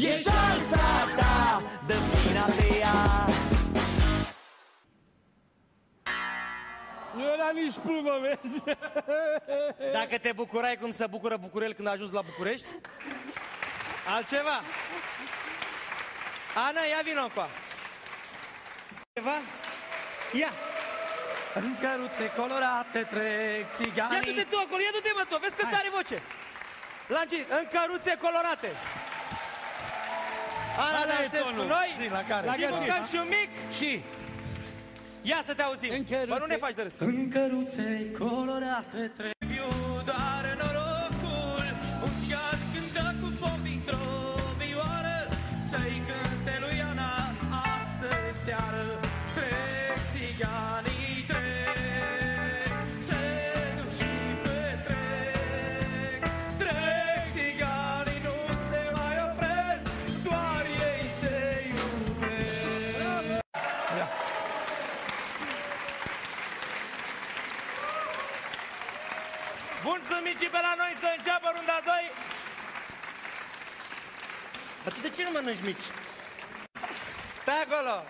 E șansa ta, dă vina pe ea. Nu era nici plumă, vezi? Dacă te bucurai cum se bucură Bucurel când a ajuns la București? Altceva? Ana, ia vino încoa. Ceva? Ia! În căruțe colorate trec țiganii. Ia du-te tu acolo, ia du-te mă tu, vezi că ăsta are voce. La început, în căruțe colorate. Ana, dansezi cu noi și mâncăm și un mic. Și? Ia să te auzim. Bă, nu ne faci de râs. În căruțe colorate trec. Doar norocul, un țigan cântă cu foc dintr-o vioară, să-i cânte lui Ana astăzi seară. Trec țiganii, trec, se duc și petrec. Trec țiganii, nu se mai opresc, doar ei se iubesc. Bun, sunt micii pe la noi să înceapă runda 2. Dar tu de ce nu mănânci mici? Stai acolo!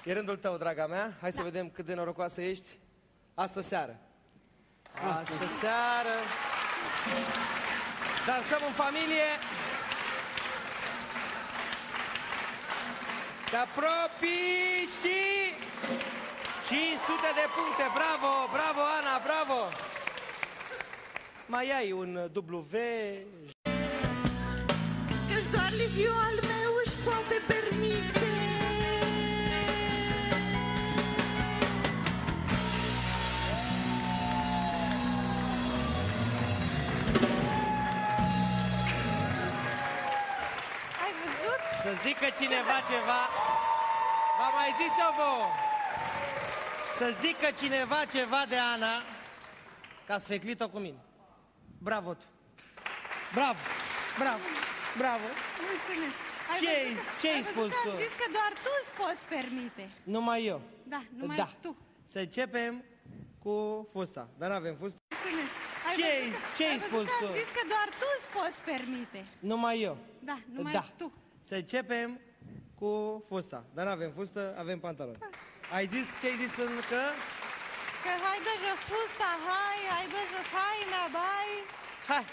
E rândul tău, draga mea. Hai să vedem cât de norocoasă ești. Astă seară. Astă seară. Dansăm în familie. Te apropii și 500 de puncte. Bravo, bravo, Ana, bravo. Mai ai un W. Căci doar Liviu al meu își poate permite. Ai văzut? Să zică cineva ceva. V-am mai zis-o vouă. Să zică cineva ceva de Ana, că ați feclit-o cu mine. Bravo tu. Bravo, bravo, bravo. Mulțumesc. Ce-ai spus tu? tu? Am zis că doar tu îți poți permite. Numai eu. Da, numai tu. Să începem cu fusta, dar n-avem fustă. Mulțumesc. Ce-ai spus tu? Am zis că doar tu îți poți permite. Numai eu. Da, numai tu. Să începem cu fusta, dar n-avem fustă, avem pantaloni. Ai zis ce-ai zis încă? Că hai de jos fusta, hai de jos haina, bai. Hai!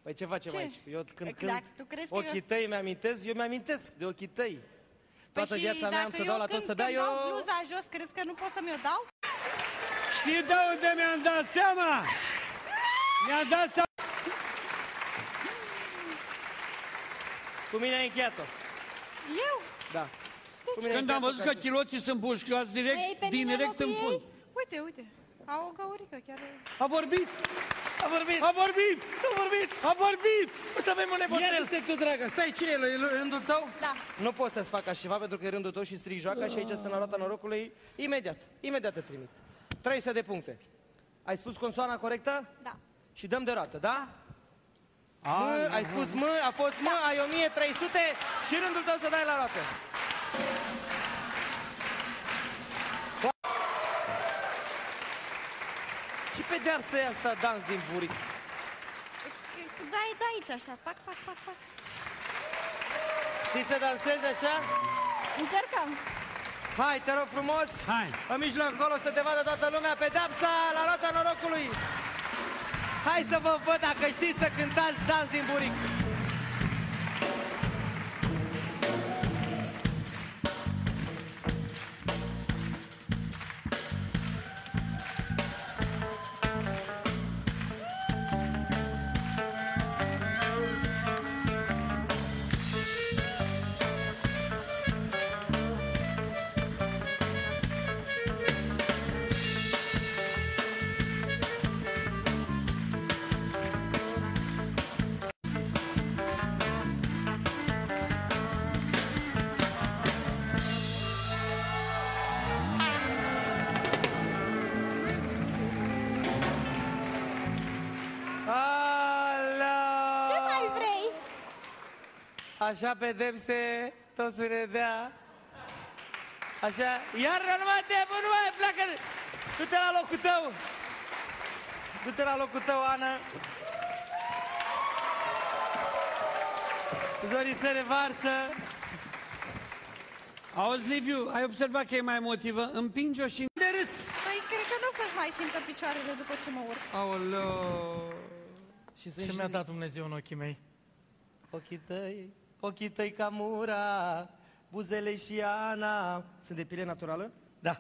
Păi ce facem aici? Eu când ochii tăi mi-amintesc, eu mi-amintesc de ochii tăi. Toată viața mea am să dau la tot să dau eu... Dacă eu când dau bluza jos, crezi că nu pot să mi-o dau? Știi de unde mi-am dat seama? Mi-am dat seama... Cu mine ai încheiat-o. Eu? Da. Când am văzut că chiloții sunt pușcați direct în fund. Uite, au o găurică chiar... A vorbit! A vorbit! A vorbit! A vorbit! A vorbit! O să avem un nepoțel! Iară-te tu, dragă! Stai, cine e rândul tău? Da. Nu pot să-ți fac așa ceva pentru că e rândul tău și strig joaca și aici sunt arata norocului. Imediat te trimit. 300 de puncte. Ai spus consoana corectă? Da. Și dăm de roată, da? Ai spus M, a fost M, ai 1300 și rândul tău să dai la roată. Ce pedeapsă e asta, dans din buric? Dai aici așa, pac. Știi să dansezi așa? Încercăm. Hai, te rog frumos! Hai! În mijloc acolo să te vadă toată lumea, pedeapsa la roata norocului! Hai să vă văd dacă știți să cântați dans din buric! Așa pedepse, tot să ne dea. Așa, iar nu mai te, nu mai pleacă. Du-te la locul tău. Du-te la locul tău, Ana. zorii se revarsă. Auzi, Liviu, ai observat că e mai emotivă? Împinge-o și... De râs. Păi, cred că nu o să-și mai simtă picioarele după ce mă urc. Aoleu. Și Ce mi-a dat Dumnezeu în ochii mei? ochii tăi ca mura, buzele și Ana. Sunt de piele naturală? Da.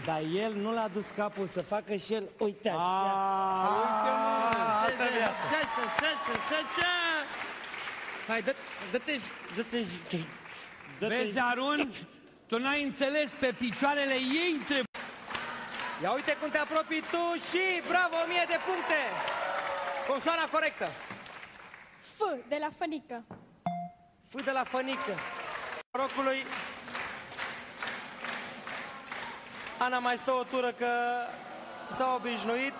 Dar el nu l-a dus capul să facă și el, uite așa. Altă viață. Așa. Hai, dă-te. Vezi, Arun? Tu n-ai înțeles, pe picioarele ei trebuie. Ia uite cum te apropii tu și bravo, 1000 de puncte. Consoana corectă. F de la fănică. F de la fănică. Norocului. Ana mai stă o tură că s-a obișnuit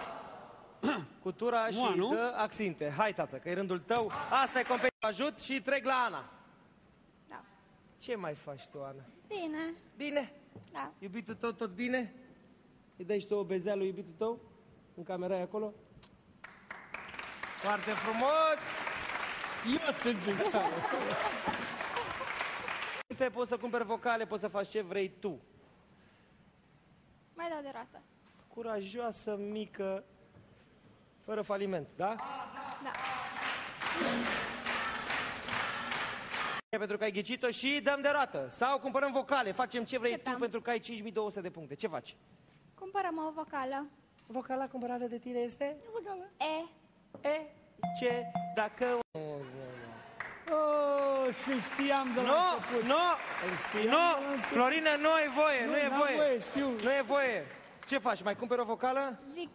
cu tura și nu? dă accinte. Hai, tată, că e rândul tău. Asta e competiție. Ajut și trec la Ana. Da. Ce mai faci tu, Ana? Bine. Bine? Da. Iubitul tău tot bine? Îi dai și tu o bezea lui iubitul tău? În camera e acolo? Foarte frumos! Eu sunt în care. Uite, poți să cumperi vocale, poți să faci ce vrei tu. Mai dau de roată. Curajoasă, mică, fără faliment, da? Da. Pentru că ai ghicit-o și dăm de roată. Sau cumpărăm vocale, facem ce vrei Cât tu am? pentru că ai 5200 de puncte. Ce faci? Cumpărăm o vocală. Vocala cumpărată de tine este? E. E, ce, dacă... Oh, și știam de la Nu, început. nu, Știam nu, de la început. Florina, nu ai voie, nu e n-am voie. știu. Nu e voie. Ce faci? Mai cumperi o vocală? Zic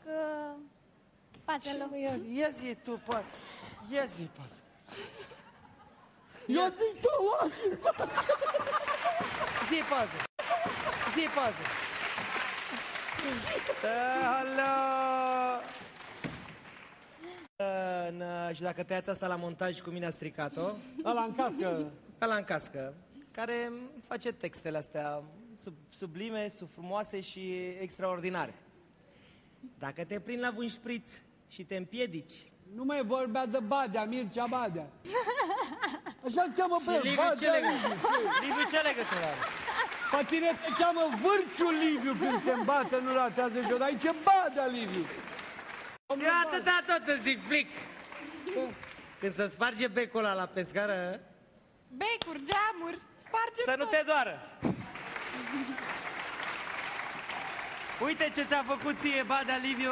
puzzle-ul. Ia zi tu, ia zi, pas. Eu zic să o lași. Zi pază. Zi pază. Alo! Și dacă tăiați asta la montaj cu mine a stricat-o, Ăla în cască. ăla în cască, care face textele astea sublime, frumoase și extraordinare. Dacă te prind la un șpriț și te împiedici, Nu mai vorbea de Badea, Mircea Badea. Așa-l cheamă pe el, Liviu, ce Badea legătură? Liviu. Liviu, ce legătură are? Pe tine te cheamă Vârciu Liviu când se îmbată, nu ratează jos. Dar aici e Badea Liviu. Eu atâta tot îți zic, flic. Când se sparge becul ăla la pescară, Becuri, geamuri, sparge să nu te doară. Uite ce ți-a făcut ție Badea Liviu.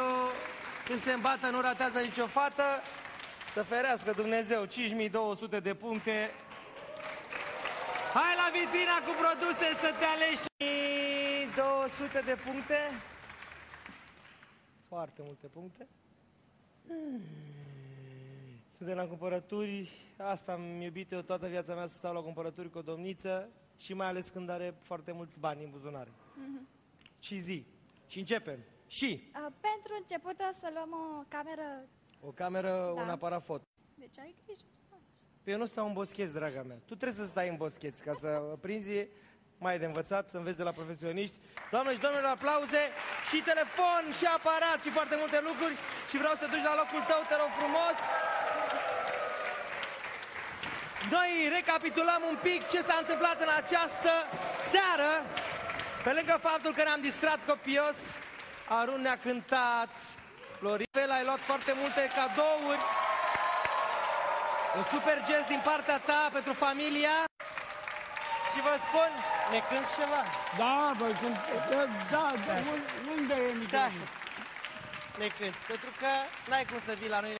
Când se îmbată nu ratează nicio fată. Să ferească Dumnezeu, 5200 de puncte. Hai la vitrina cu produse să-ți alegi 200 de puncte. Foarte multe puncte. Suntem la cumpărături. Asta am iubit eu toată viața mea, să stau la cumpărături cu o domniță. Și mai ales când are foarte mulți bani în buzunare. Și zi. Și începem. Și Pentru început o să luăm o cameră. o cameră, Da. un aparat foto. Deci ai grijă. Păi eu nu stau în boscheți, draga mea. Tu trebuie să stai în boscheți ca să prinzi, mai e de învățat, să înveți de la profesioniști. Doamne și domnilor, aplauze și telefon și aparat și foarte multe lucruri. Și vreau să te duci la locul tău, te rog frumos. Noi recapitulăm un pic ce s-a întâmplat în această seară. Pe lângă faptul că ne-am distrat copios, Arun ne-a cântat, Florin, ai luat foarte multe cadouri. Un super gest din partea ta pentru familia. Și vă spun, ne cânti ceva? Da, băi, când... Da, unde e Stai, microfonul? ne cânti, pentru că n-ai cum să vii la noi.